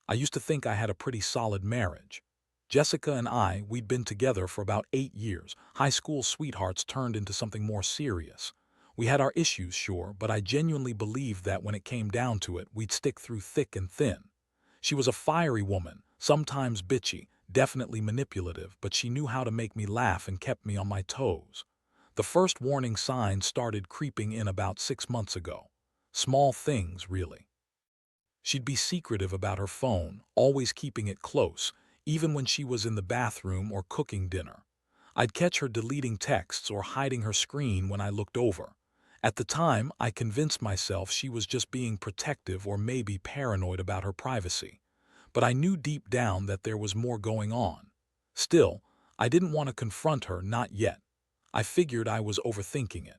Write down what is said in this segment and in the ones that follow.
I used to think I had a pretty solid marriage. Jessica and we'd been together for about 8 years. High school sweethearts turned into something more serious. We had our issues, sure, but I genuinely believed that when it came down to it, we'd stick through thick and thin. She was a fiery woman, sometimes bitchy, definitely manipulative, but she knew how to make me laugh and kept me on my toes. The first warning signs started creeping in about 6 months ago. Small things, really. She'd be secretive about her phone, always keeping it close, even when she was in the bathroom or cooking dinner. I'd catch her deleting texts or hiding her screen when I looked over. At the time, I convinced myself she was just being protective or maybe paranoid about her privacy. But I knew deep down that there was more going on. Still, I didn't want to confront her, not yet. I figured I was overthinking it.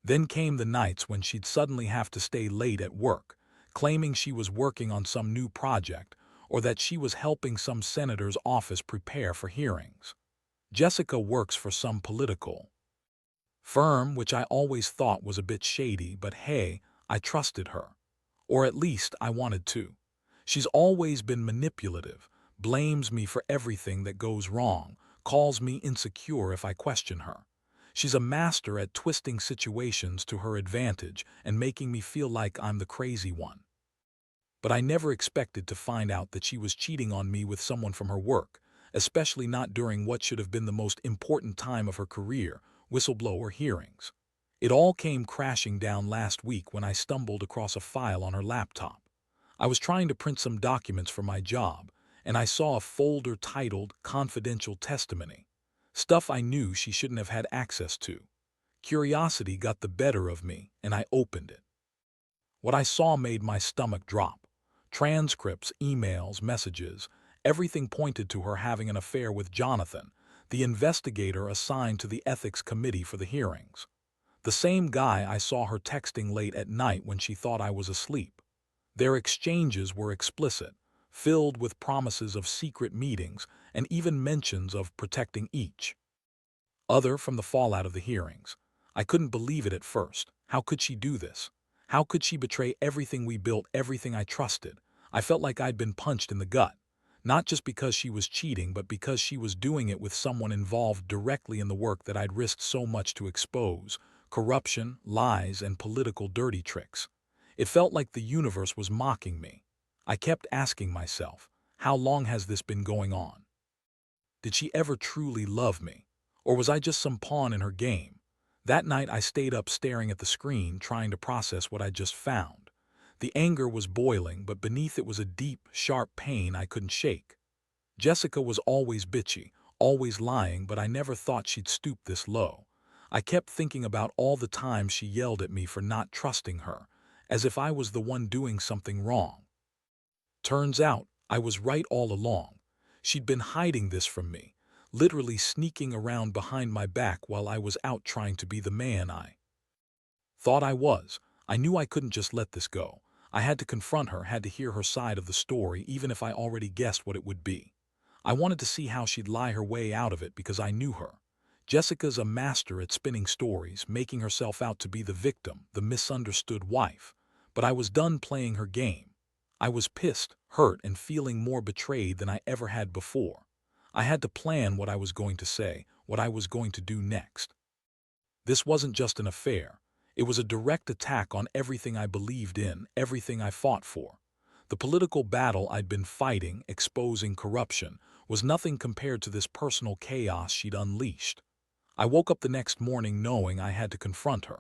Then came the nights when she'd suddenly have to stay late at work, claiming she was working on some new project or that she was helping some senator's office prepare for hearings. Jessica works for some political firm, which I always thought was a bit shady, but hey, I trusted her. Or at least I wanted to. She's always been manipulative, blames me for everything that goes wrong, calls me insecure if I question her. She's a master at twisting situations to her advantage and making me feel like I'm the crazy one. But I never expected to find out that she was cheating on me with someone from her work, especially not during what should have been the most important time of her career, whistleblower hearings. It all came crashing down last week when I stumbled across a file on her laptop. I was trying to print some documents for my job, and I saw a folder titled Confidential Testimony, stuff I knew she shouldn't have had access to. Curiosity got the better of me, and I opened it. What I saw made my stomach drop. Transcripts, emails, messages, everything pointed to her having an affair with Jonathan, the investigator assigned to the ethics committee for the hearings. The same guy I saw her texting late at night when she thought I was asleep. Their exchanges were explicit, filled with promises of secret meetings and even mentions of protecting each other from the fallout of the hearings. I couldn't believe it at first. How could she do this? How could she betray everything we built, everything I trusted? I felt like I'd been punched in the gut. Not just because she was cheating, but because she was doing it with someone involved directly in the work that I'd risked so much to expose: corruption, lies, and political dirty tricks. It felt like the universe was mocking me. I kept asking myself, how long has this been going on? Did she ever truly love me? Or was I just some pawn in her game? That night I stayed up staring at the screen, trying to process what I'd just found. The anger was boiling, but beneath it was a deep, sharp pain I couldn't shake. Jessica was always bitchy, always lying, but I never thought she'd stoop this low. I kept thinking about all the times she yelled at me for not trusting her, as if I was the one doing something wrong. Turns out, I was right all along. She'd been hiding this from me, literally sneaking around behind my back while I was out trying to be the man I thought I was. I knew I couldn't just let this go. I had to confront her, had to hear her side of the story, even if I already guessed what it would be. I wanted to see how she'd lie her way out of it because I knew her. Jessica's a master at spinning stories, making herself out to be the victim, the misunderstood wife. But I was done playing her game. I was pissed, hurt, and feeling more betrayed than I ever had before. I had to plan what I was going to say, what I was going to do next. This wasn't just an affair. It was a direct attack on everything I believed in, everything I fought for. The political battle I'd been fighting, exposing corruption, was nothing compared to this personal chaos she'd unleashed. I woke up the next morning knowing I had to confront her.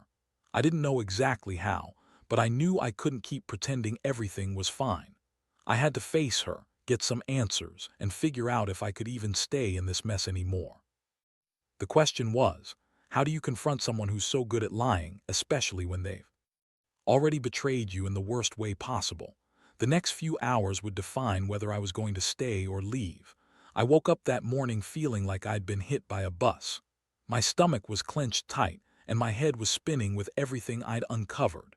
I didn't know exactly how, but I knew I couldn't keep pretending everything was fine. I had to face her, get some answers, and figure out if I could even stay in this mess anymore. The question was, how do you confront someone who's so good at lying, especially when they've already betrayed you in the worst way possible? The next few hours would define whether I was going to stay or leave. I woke up that morning feeling like I'd been hit by a bus. My stomach was clenched tight, and my head was spinning with everything I'd uncovered.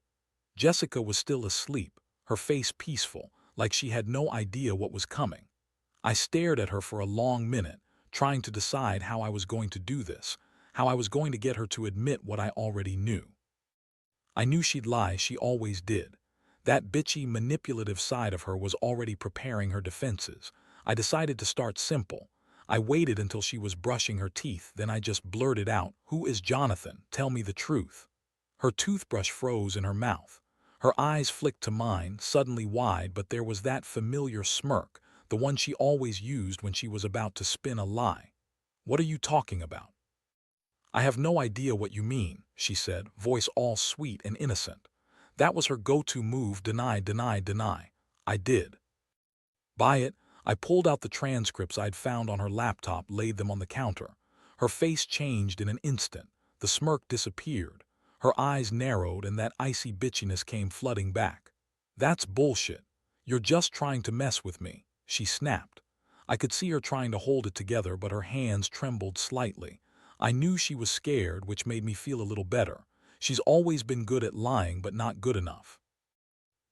Jessica was still asleep, her face peaceful, like she had no idea what was coming. I stared at her for a long minute, trying to decide how I was going to do this, how I was going to get her to admit what I already knew. I knew she'd lie, she always did. That bitchy, manipulative side of her was already preparing her defenses. I decided to start simple. I waited until she was brushing her teeth, then I just blurted out, "Who is Jonathan? Tell me the truth." Her toothbrush froze in her mouth. Her eyes flicked to mine, suddenly wide, but there was that familiar smirk, the one she always used when she was about to spin a lie. "What are you talking about?" "I have no idea what you mean," she said, voice all sweet and innocent. That was her go-to move: deny, deny, deny. I did. Buy it. I pulled out the transcripts I'd found on her laptop, laid them on the counter. Her face changed in an instant. The smirk disappeared. Her eyes narrowed and that icy bitchiness came flooding back. "That's bullshit. You're just trying to mess with me," she snapped. I could see her trying to hold it together, but her hands trembled slightly. I knew she was scared, which made me feel a little better. She's always been good at lying, but not good enough.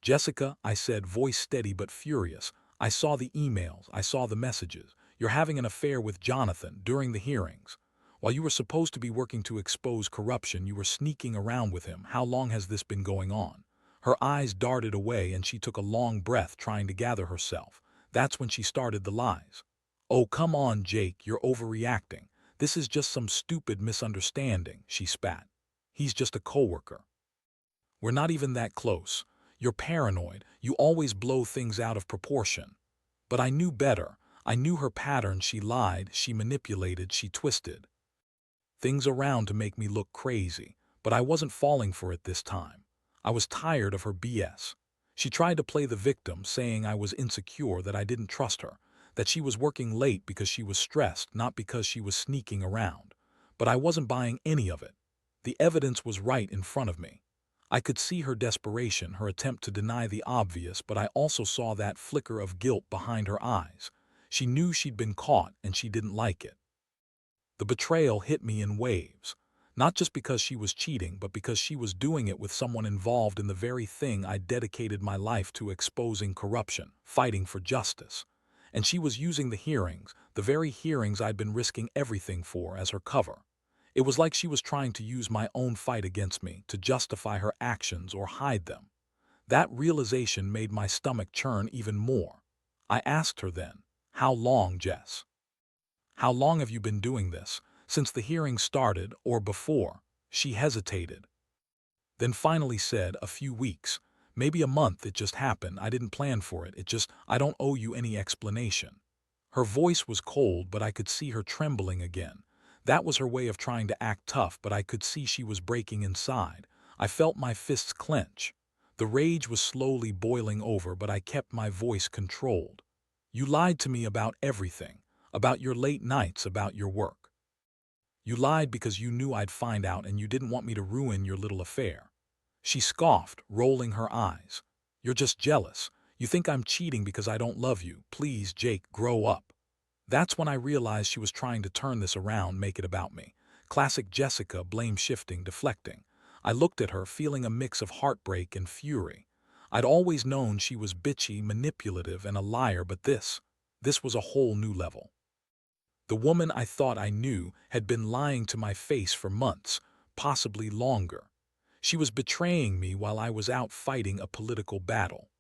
"Jessica," I said, voice steady but furious, "I saw the emails, I saw the messages. You're having an affair with Jonathan during the hearings. While you were supposed to be working to expose corruption, you were sneaking around with him. How long has this been going on?" Her eyes darted away and she took a long breath, trying to gather herself. That's when she started the lies. "Oh, come on, Jake, you're overreacting. This is just some stupid misunderstanding," she spat. "He's just a coworker. We're not even that close. You're paranoid. You always blow things out of proportion." But I knew better. I knew her pattern. She lied, she manipulated, she twisted things around to make me look crazy. But I wasn't falling for it this time. I was tired of her BS. She tried to play the victim, saying I was insecure, that I didn't trust her, that she was working late because she was stressed, not because she was sneaking around. But I wasn't buying any of it. The evidence was right in front of me. I could see her desperation, her attempt to deny the obvious, but I also saw that flicker of guilt behind her eyes. She knew she'd been caught, and she didn't like it. The betrayal hit me in waves, not just because she was cheating, but because she was doing it with someone involved in the very thing I dedicated my life to: exposing corruption, fighting for justice. And she was using the hearings, the very hearings I'd been risking everything for, as her cover. It was like she was trying to use my own fight against me, to justify her actions or hide them. That realization made my stomach churn even more. I asked her then, "How long, Jess? How long have you been doing this? Since the hearing started, or before?" She hesitated, then finally said, "A few weeks, maybe a month. It just happened. I didn't plan for it. I don't owe you any explanation." Her voice was cold, but I could see her trembling again. That was her way of trying to act tough, but I could see she was breaking inside. I felt my fists clench. The rage was slowly boiling over, but I kept my voice controlled. "You lied to me about everything. About your late nights, about your work. You lied because you knew I'd find out and you didn't want me to ruin your little affair." She scoffed, rolling her eyes. "You're just jealous. You think I'm cheating because I don't love you. Please, Jake, grow up." That's when I realized she was trying to turn this around, make it about me. Classic Jessica, blame shifting, deflecting. I looked at her, feeling a mix of heartbreak and fury. I'd always known she was bitchy, manipulative, and a liar, but this was a whole new level. The woman I thought I knew had been lying to my face for months, possibly longer. She was betraying me while I was out fighting a political battle,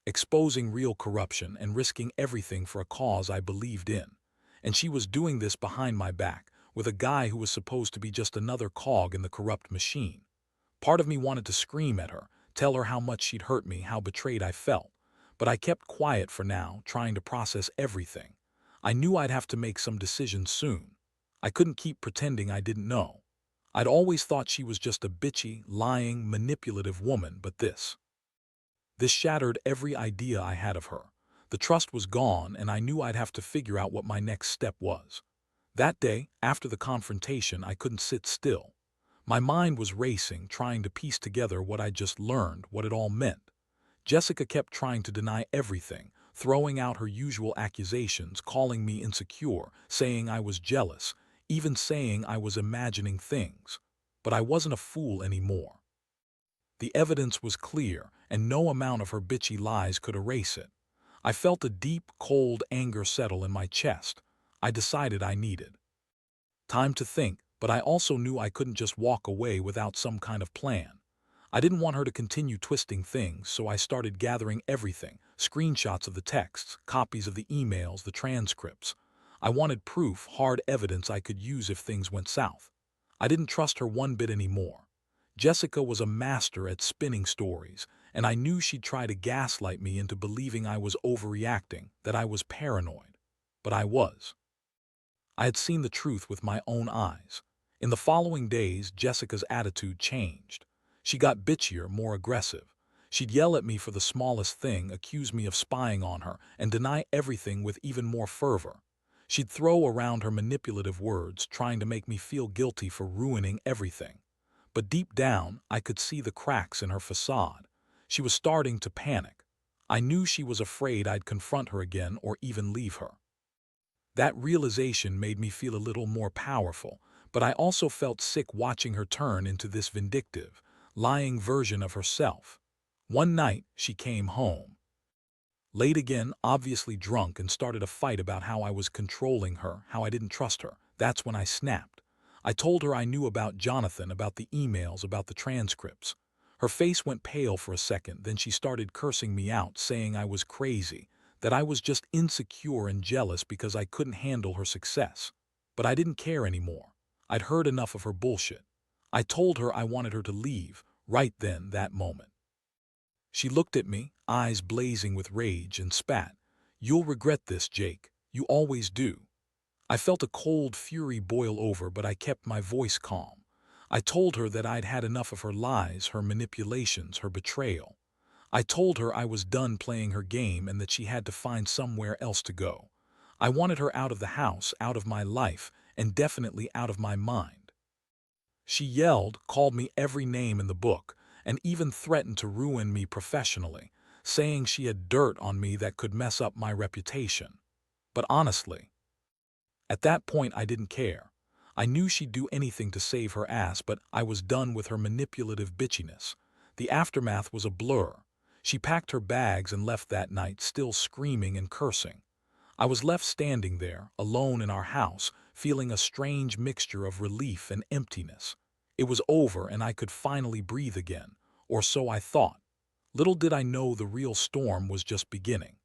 exposing real corruption and risking everything for a cause I believed in. And she was doing this behind my back, with a guy who was supposed to be just another cog in the corrupt machine. Part of me wanted to scream at her, tell her how much she'd hurt me, how betrayed I felt. But I kept quiet for now, trying to process everything. I knew I'd have to make some decisions soon. I couldn't keep pretending I didn't know. I'd always thought she was just a bitchy, lying, manipulative woman, but this shattered every idea I had of her. The trust was gone, and I knew I'd have to figure out what my next step was. That day, after the confrontation, I couldn't sit still. My mind was racing, trying to piece together what I'd just learned, what it all meant. Jessica kept trying to deny everything, throwing out her usual accusations, calling me insecure, saying I was jealous, even saying I was imagining things. But I wasn't a fool anymore. The evidence was clear, and no amount of her bitchy lies could erase it. I felt a deep, cold anger settle in my chest. I decided I needed time to think, but I also knew I couldn't just walk away without some kind of plan. I didn't want her to continue twisting things, so I started gathering everything, screenshots of the texts, copies of the emails, the transcripts. I wanted proof, hard evidence I could use if things went south. I didn't trust her one bit anymore. Jessica was a master at spinning stories, and I knew she'd try to gaslight me into believing I was overreacting, that I was paranoid. But I was. I had seen the truth with my own eyes. In the following days, Jessica's attitude changed. She got bitchier, more aggressive. She'd yell at me for the smallest thing, accuse me of spying on her, and deny everything with even more fervor. She'd throw around her manipulative words, trying to make me feel guilty for ruining everything. But deep down, I could see the cracks in her facade. She was starting to panic. I knew she was afraid I'd confront her again or even leave her. That realization made me feel a little more powerful, but I also felt sick watching her turn into this vindictive, lying version of herself. One night, she came home, late again, obviously drunk, and started a fight about how I was controlling her, how I didn't trust her. That's when I snapped. I told her I knew about Jonathan, about the emails, about the transcripts. Her face went pale for a second, then she started cursing me out, saying I was crazy, that I was just insecure and jealous because I couldn't handle her success. But I didn't care anymore. I'd heard enough of her bullshit. I told her I wanted her to leave, right then, that moment. She looked at me, eyes blazing with rage, and spat. "You'll regret this, Jake. You always do." I felt a cold fury boil over, but I kept my voice calm. I told her that I'd had enough of her lies, her manipulations, her betrayal. I told her I was done playing her game and that she had to find somewhere else to go. I wanted her out of the house, out of my life, and definitely out of my mind. She yelled, called me every name in the book, and even threatened to ruin me professionally, saying she had dirt on me that could mess up my reputation. But honestly, at that point I didn't care. I knew she'd do anything to save her ass, but I was done with her manipulative bitchiness. The aftermath was a blur. She packed her bags and left that night, still screaming and cursing. I was left standing there, alone in our house, feeling a strange mixture of relief and emptiness. It was over and I could finally breathe again, or so I thought. Little did I know the real storm was just beginning.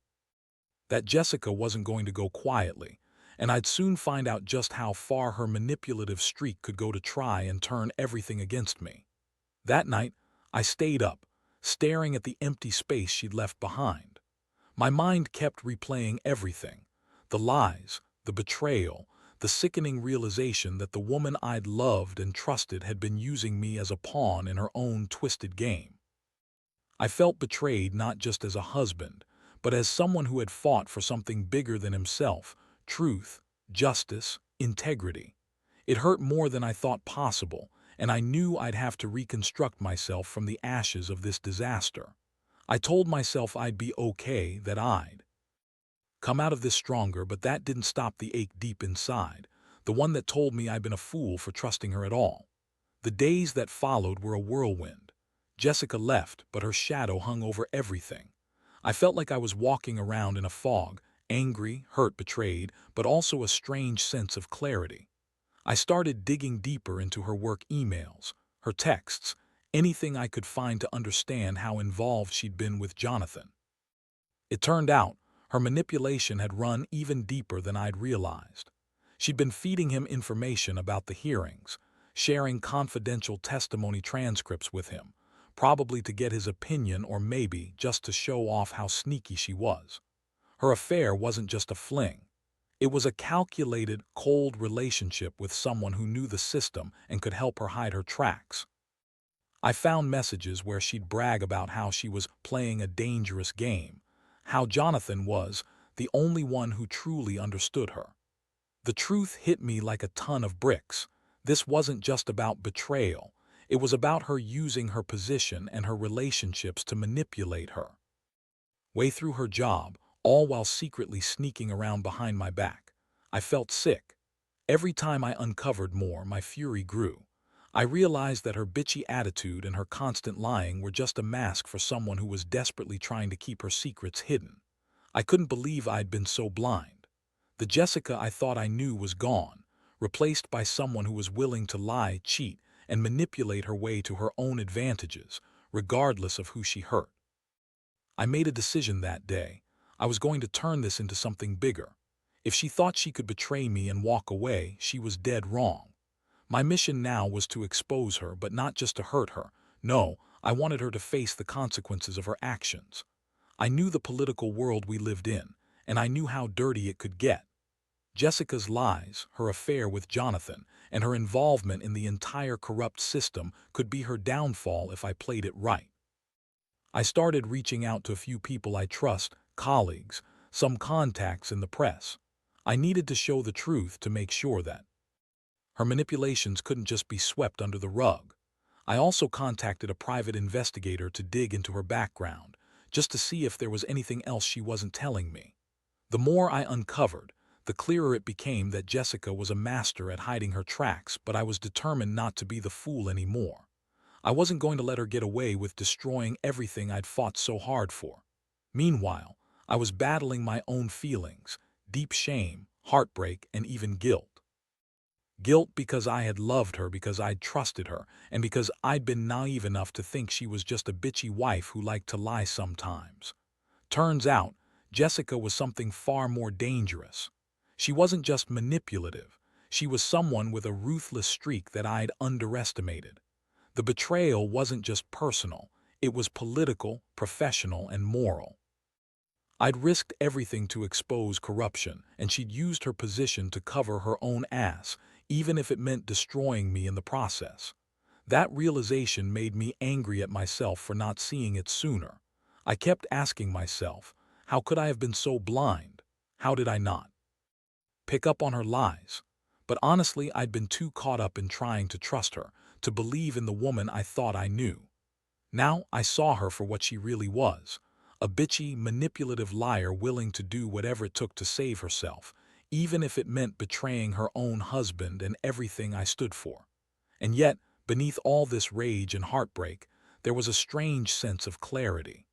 That Jessica wasn't going to go quietly, and I'd soon find out just how far her manipulative streak could go to try and turn everything against me. That night, I stayed up, staring at the empty space she'd left behind. My mind kept replaying everything: the lies, the betrayal, the sickening realization that the woman I'd loved and trusted had been using me as a pawn in her own twisted game. I felt betrayed not just as a husband, but as someone who had fought for something bigger than himself: truth, justice, integrity. It hurt more than I thought possible, and I knew I'd have to reconstruct myself from the ashes of this disaster. I told myself I'd be okay, that I'd come out of this stronger, but that didn't stop the ache deep inside, the one that told me I'd been a fool for trusting her at all. The days that followed were a whirlwind. Jessica left, but her shadow hung over everything. I felt like I was walking around in a fog, angry, hurt, betrayed, but also a strange sense of clarity. I started digging deeper into her work emails, her texts, anything I could find to understand how involved she'd been with Jonathan. It turned out her manipulation had run even deeper than I'd realized. She'd been feeding him information about the hearings, sharing confidential testimony transcripts with him, probably to get his opinion or maybe just to show off how sneaky she was. Her affair wasn't just a fling. It was a calculated, cold relationship with someone who knew the system and could help her hide her tracks. I found messages where she'd brag about how she was playing a dangerous game, how Jonathan was the only one who truly understood her. The truth hit me like a ton of bricks. This wasn't just about betrayal. It was about her using her position and her relationships to manipulate her way through her job, all while secretly sneaking around behind my back. I felt sick. Every time I uncovered more, my fury grew. I realized that her bitchy attitude and her constant lying were just a mask for someone who was desperately trying to keep her secrets hidden. I couldn't believe I'd been so blind. The Jessica I thought I knew was gone, replaced by someone who was willing to lie, cheat, and manipulate her way to her own advantages, regardless of who she hurt. I made a decision that day. I was going to turn this into something bigger. If she thought she could betray me and walk away, she was dead wrong. My mission now was to expose her, but not just to hurt her. No, I wanted her to face the consequences of her actions. I knew the political world we lived in, and I knew how dirty it could get. Jessica's lies, her affair with Jonathan, and her involvement in the entire corrupt system could be her downfall if I played it right. I started reaching out to a few people I trust, colleagues, some contacts in the press. I needed to show the truth to make sure that her manipulations couldn't just be swept under the rug. I also contacted a private investigator to dig into her background, just to see if there was anything else she wasn't telling me. The more I uncovered, the clearer it became that Jessica was a master at hiding her tracks, but I was determined not to be the fool anymore. I wasn't going to let her get away with destroying everything I'd fought so hard for. Meanwhile, I was battling my own feelings, deep shame, heartbreak, and even guilt. Guilt because I had loved her, because I'd trusted her, and because I'd been naive enough to think she was just a bitchy wife who liked to lie sometimes. Turns out, Jessica was something far more dangerous. She wasn't just manipulative. She was someone with a ruthless streak that I'd underestimated. The betrayal wasn't just personal. It was political, professional, and moral. I'd risked everything to expose corruption, and she'd used her position to cover her own ass, even if it meant destroying me in the process. That realization made me angry at myself for not seeing it sooner. I kept asking myself, how could I have been so blind? How did I not pick up on her lies? But honestly, I'd been too caught up in trying to trust her, to believe in the woman I thought I knew. Now I saw her for what she really was. A bitchy, manipulative liar willing to do whatever it took to save herself, even if it meant betraying her own husband and everything I stood for. And yet, beneath all this rage and heartbreak, there was a strange sense of clarity.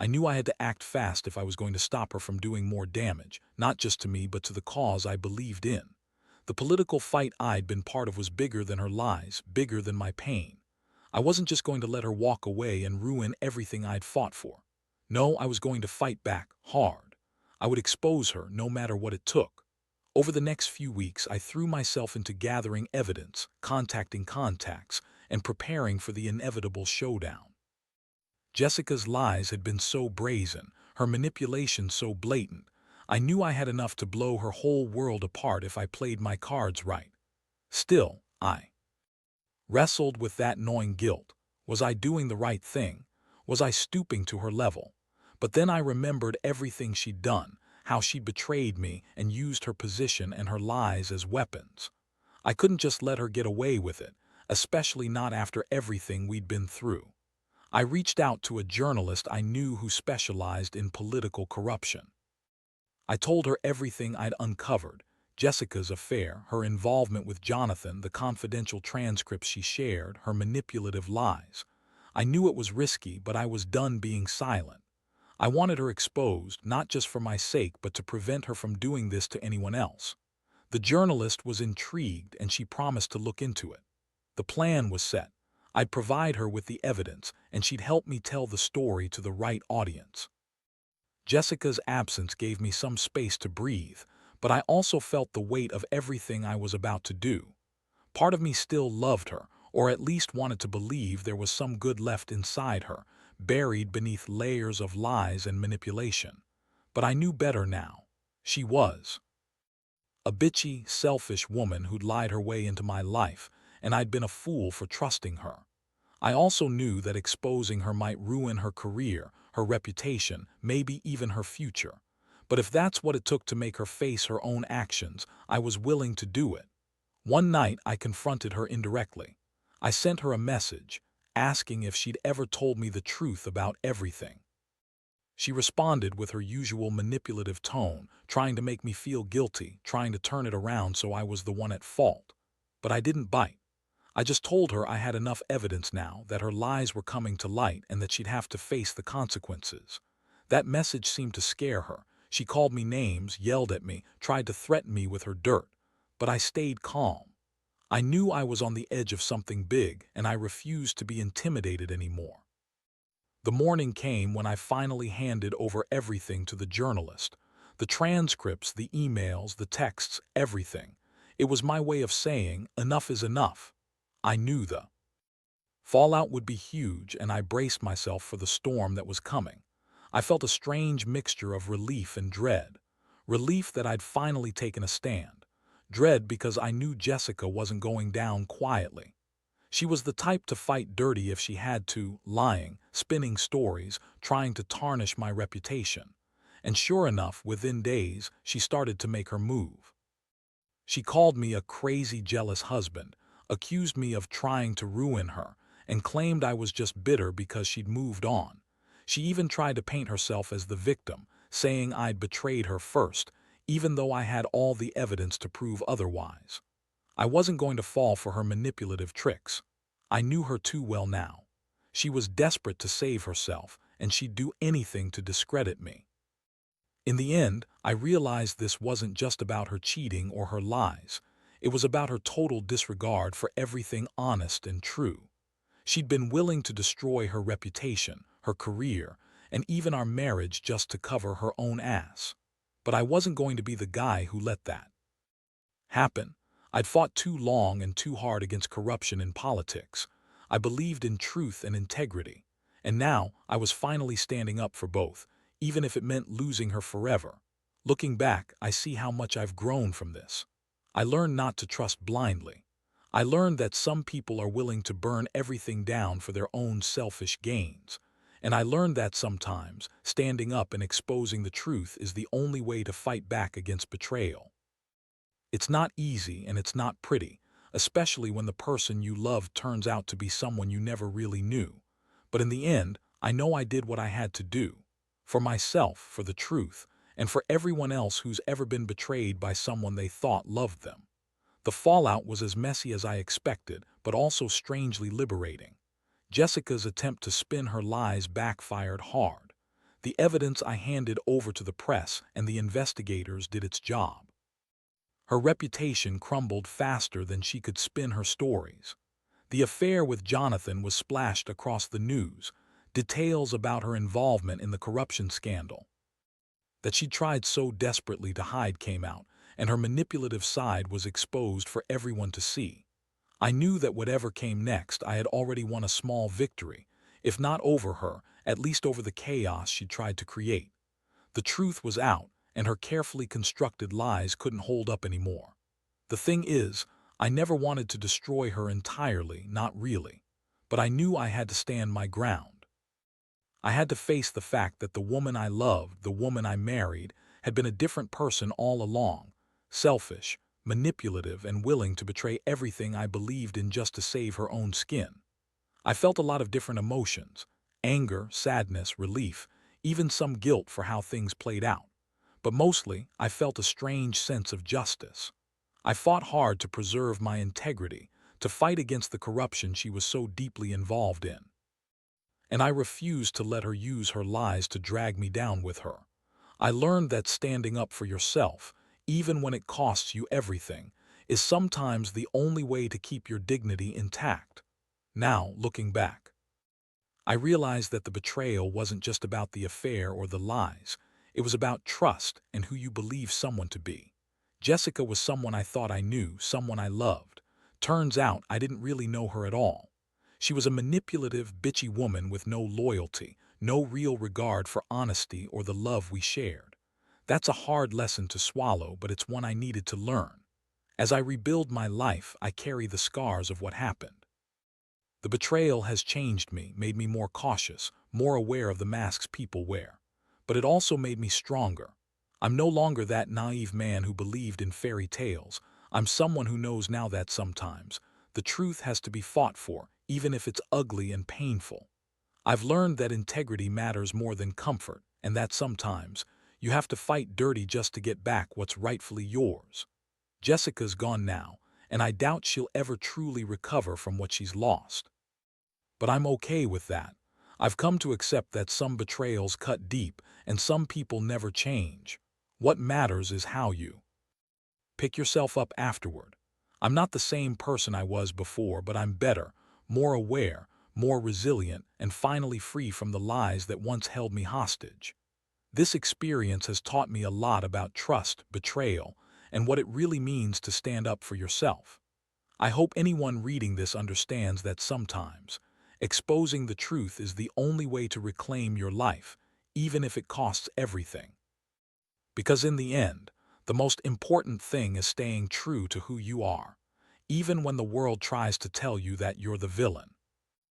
I knew I had to act fast if I was going to stop her from doing more damage, not just to me but to the cause I believed in. The political fight I'd been part of was bigger than her lies, bigger than my pain. I wasn't just going to let her walk away and ruin everything I'd fought for. No, I was going to fight back, hard. I would expose her, no matter what it took. Over the next few weeks, I threw myself into gathering evidence, contacting contacts, and preparing for the inevitable showdown. Jessica's lies had been so brazen, her manipulation so blatant. I knew I had enough to blow her whole world apart if I played my cards right. Still, I wrestled with that gnawing guilt. Was I doing the right thing? Was I stooping to her level? But then I remembered everything she'd done, how she'd betrayed me and used her position and her lies as weapons. I couldn't just let her get away with it, especially not after everything we'd been through. I reached out to a journalist I knew who specialized in political corruption. I told her everything I'd uncovered, Jessica's affair, her involvement with Jonathan, the confidential transcripts she shared, her manipulative lies. I knew it was risky, but I was done being silent. I wanted her exposed, not just for my sake, but to prevent her from doing this to anyone else. The journalist was intrigued, and she promised to look into it. The plan was set. I'd provide her with the evidence, and she'd help me tell the story to the right audience. Jessica's absence gave me some space to breathe, but I also felt the weight of everything I was about to do. Part of me still loved her, or at least wanted to believe there was some good left inside her, buried beneath layers of lies and manipulation. But I knew better now. She was a bitchy, selfish woman who'd lied her way into my life, and I'd been a fool for trusting her. I also knew that exposing her might ruin her career, her reputation, maybe even her future. But if that's what it took to make her face her own actions, I was willing to do it. One night, I confronted her indirectly. I sent her a message, asking if she'd ever told me the truth about everything. She responded with her usual manipulative tone, trying to make me feel guilty, trying to turn it around so I was the one at fault. But I didn't bite. I just told her I had enough evidence now, that her lies were coming to light and that she'd have to face the consequences. That message seemed to scare her. She called me names, yelled at me, tried to threaten me with her dirt. But I stayed calm. I knew I was on the edge of something big, and I refused to be intimidated anymore. The morning came when I finally handed over everything to the journalist. The transcripts, the emails, the texts, everything. It was my way of saying, enough is enough. I knew the fallout would be huge, and I braced myself for the storm that was coming. I felt a strange mixture of relief and dread. Relief that I'd finally taken a stand. Dread because I knew Jessica wasn't going down quietly. She was the type to fight dirty if she had to, lying, spinning stories, trying to tarnish my reputation. And sure enough, within days, she started to make her move. She called me a crazy, jealous husband, accused me of trying to ruin her, and claimed I was just bitter because she'd moved on. She even tried to paint herself as the victim, saying I'd betrayed her first, even though I had all the evidence to prove otherwise. I wasn't going to fall for her manipulative tricks. I knew her too well now. She was desperate to save herself, and she'd do anything to discredit me. In the end, I realized this wasn't just about her cheating or her lies. It was about her total disregard for everything honest and true. She'd been willing to destroy her reputation, her career, and even our marriage just to cover her own ass. But I wasn't going to be the guy who let that happen. I'd fought too long and too hard against corruption in politics. I believed in truth and integrity. And now I was finally standing up for both, even if it meant losing her forever. Looking back, I see how much I've grown from this. I learned not to trust blindly. I learned that some people are willing to burn everything down for their own selfish gains. And I learned that sometimes standing up and exposing the truth is the only way to fight back against betrayal. It's not easy and it's not pretty, especially when the person you love turns out to be someone you never really knew. But in the end, I know I did what I had to do. For myself, for the truth, and for everyone else who's ever been betrayed by someone they thought loved them. The fallout was as messy as I expected, but also strangely liberating. Jessica's attempt to spin her lies backfired hard. The evidence I handed over to the press and the investigators did its job. Her reputation crumbled faster than she could spin her stories. The affair with Jonathan was splashed across the news, details about her involvement in the corruption scandal that she tried so desperately to hide came out, and her manipulative side was exposed for everyone to see. I knew that whatever came next, I had already won a small victory, if not over her, at least over the chaos she tried to create. The truth was out, and her carefully constructed lies couldn't hold up anymore. The thing is, I never wanted to destroy her entirely, not really. But I knew I had to stand my ground. I had to face the fact that the woman I loved, the woman I married, had been a different person all along, selfish, manipulative, and willing to betray everything I believed in just to save her own skin. I felt a lot of different emotions: anger, sadness, relief, even some guilt for how things played out. But mostly, I felt a strange sense of justice. I fought hard to preserve my integrity, to fight against the corruption she was so deeply involved in. And I refused to let her use her lies to drag me down with her. I learned that standing up for yourself, even when it costs you everything, is sometimes the only way to keep your dignity intact. Now, looking back, I realized that the betrayal wasn't just about the affair or the lies. It was about trust and who you believe someone to be. Jessica was someone I thought I knew, someone I loved. Turns out I didn't really know her at all. She was a manipulative, bitchy woman with no loyalty, no real regard for honesty or the love we shared. That's a hard lesson to swallow, but it's one I needed to learn. As I rebuild my life, I carry the scars of what happened. The betrayal has changed me, made me more cautious, more aware of the masks people wear. But it also made me stronger. I'm no longer that naive man who believed in fairy tales. I'm someone who knows now that sometimes the truth has to be fought for, even if it's ugly and painful. I've learned that integrity matters more than comfort, and that sometimes you have to fight dirty just to get back what's rightfully yours. Jessica's gone now, and I doubt she'll ever truly recover from what she's lost. But I'm okay with that. I've come to accept that some betrayals cut deep and some people never change. What matters is how you pick yourself up afterward. I'm not the same person I was before, but I'm better, more aware, more resilient, and finally free from the lies that once held me hostage. This experience has taught me a lot about trust, betrayal, and what it really means to stand up for yourself. I hope anyone reading this understands that sometimes exposing the truth is the only way to reclaim your life, even if it costs everything. Because in the end, the most important thing is staying true to who you are, even when the world tries to tell you that you're the villain.